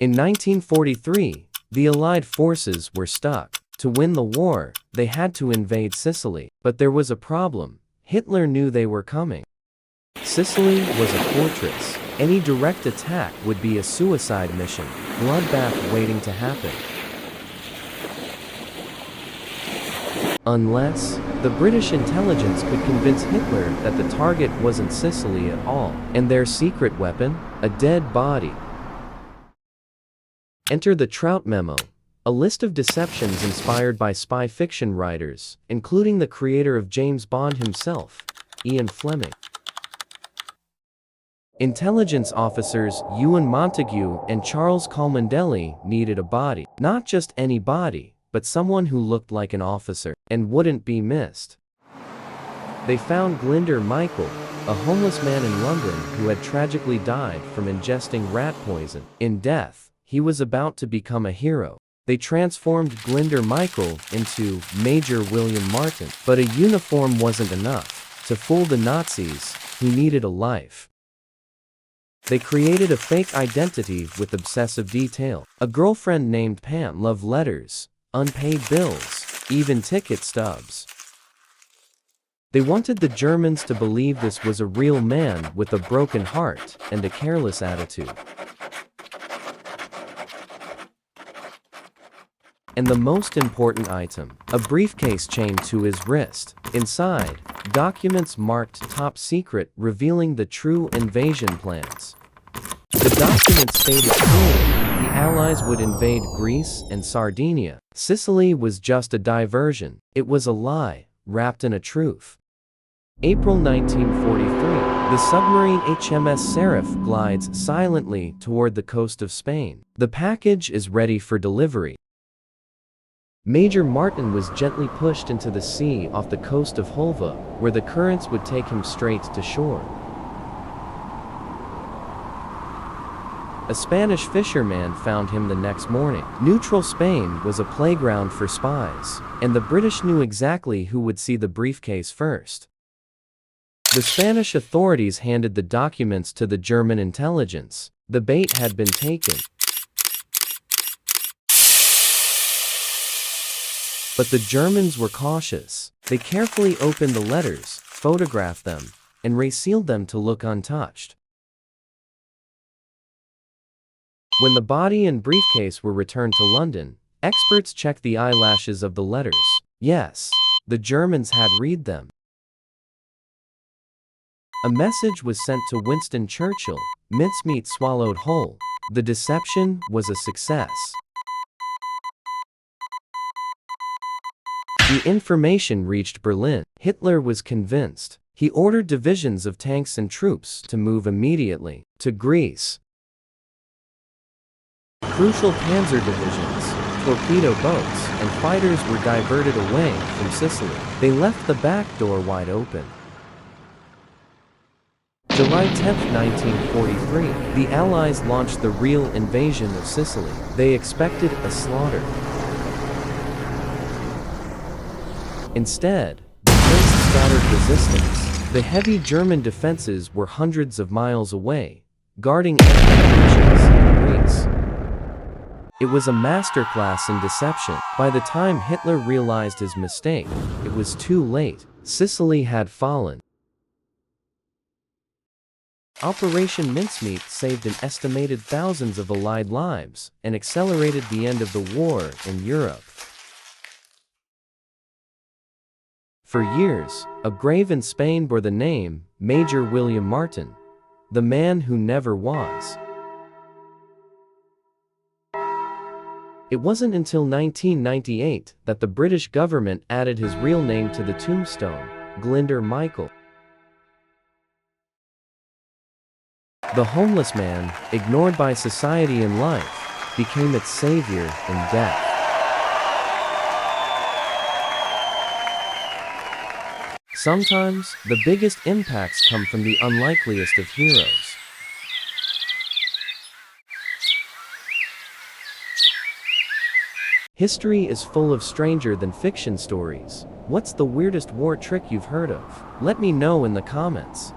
In 1943, the Allied forces were stuck. To win the war, they had to invade Sicily. But there was a problem. Hitler knew they were coming. Sicily was a fortress. Any direct attack would be a suicide mission, bloodbath waiting to happen. Unless the British intelligence could convince Hitler that the target wasn't Sicily at all, and their secret weapon, a dead body. Enter the Trout Memo, a list of deceptions inspired by spy fiction writers, including the creator of James Bond himself, Ian Fleming. Intelligence officers Ewan Montague and Charles Cholmondeley needed a body. Not just any body, but someone who looked like an officer and wouldn't be missed. They found Glinder Michael, a homeless man in London who had tragically died from ingesting rat poison. In death, he was about to become a hero. They transformed Glinder Michael into Major William Martin. But a uniform wasn't enough. To fool the Nazis, he needed a life. They created a fake identity with obsessive detail. A girlfriend named Pam, love letters, unpaid bills, even ticket stubs. They wanted the Germans to believe this was a real man with a broken heart and a careless attitude. And the most important item, a briefcase chained to his wrist. Inside, documents marked top secret revealing the true invasion plans. The documents stated clearly the Allies would invade Greece and Sardinia. Sicily was just a diversion. It was a lie, wrapped in a truth. April 1943, the submarine HMS Seraph glides silently toward the coast of Spain. The package is ready for delivery. Major Martin was gently pushed into the sea off the coast of Huelva, where the currents would take him straight to shore. A Spanish fisherman found him the next morning. Neutral Spain was a playground for spies, and the British knew exactly who would see the briefcase first. The Spanish authorities handed the documents to the German intelligence. The bait had been taken. But the Germans were cautious. They carefully opened the letters, photographed them, and resealed them to look untouched. When the body and briefcase were returned to London, experts checked the eyelashes of the letters. Yes, the Germans had read them. A message was sent to Winston Churchill, mincemeat swallowed whole. The deception was a success. The information reached Berlin. Hitler was convinced. He ordered divisions of tanks and troops to move immediately to Greece. Crucial panzer divisions, torpedo boats, and fighters were diverted away from Sicily. They left the back door wide open. July 10, 1943, the Allies launched the real invasion of Sicily. They expected a slaughter. Instead, the Prince scattered resistance. The heavy German defenses were hundreds of miles away, guarding positions in Greece. It was a masterclass in deception. By the time Hitler realized his mistake, it was too late. Sicily had fallen. Operation Mincemeat saved an estimated thousands of Allied lives and accelerated the end of the war in Europe. For years, a grave in Spain bore the name Major William Martin, the man who never was. It wasn't until 1998 that the British government added his real name to the tombstone, Glinder Michael. The homeless man, ignored by society and life, became its savior in death. Sometimes, the biggest impacts come from the unlikeliest of heroes. History is full of stranger-than-fiction stories. What's the weirdest war trick you've heard of? Let me know in the comments.